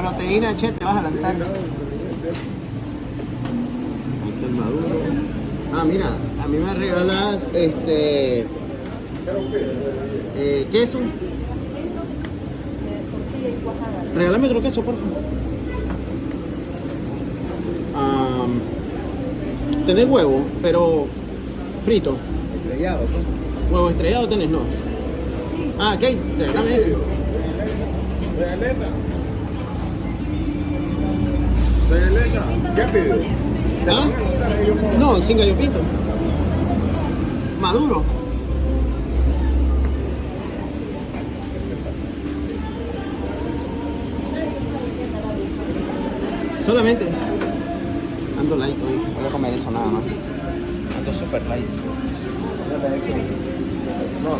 Proteína, che, te vas a lanzar. Ahí está el maduro. Ah, mira, a mí me regalas queso. Regálame otro queso, por favor. Tenés huevo, pero frito. Estrellado, ¿no? Huevo estrellado tenés, no. Ah, ok, regálame ese. ¿Qué pidió? ¿Ah? No, sin gallo pinto. Maduro. Solamente ando light hoy, voy a comer eso nada más. Ando super light. No.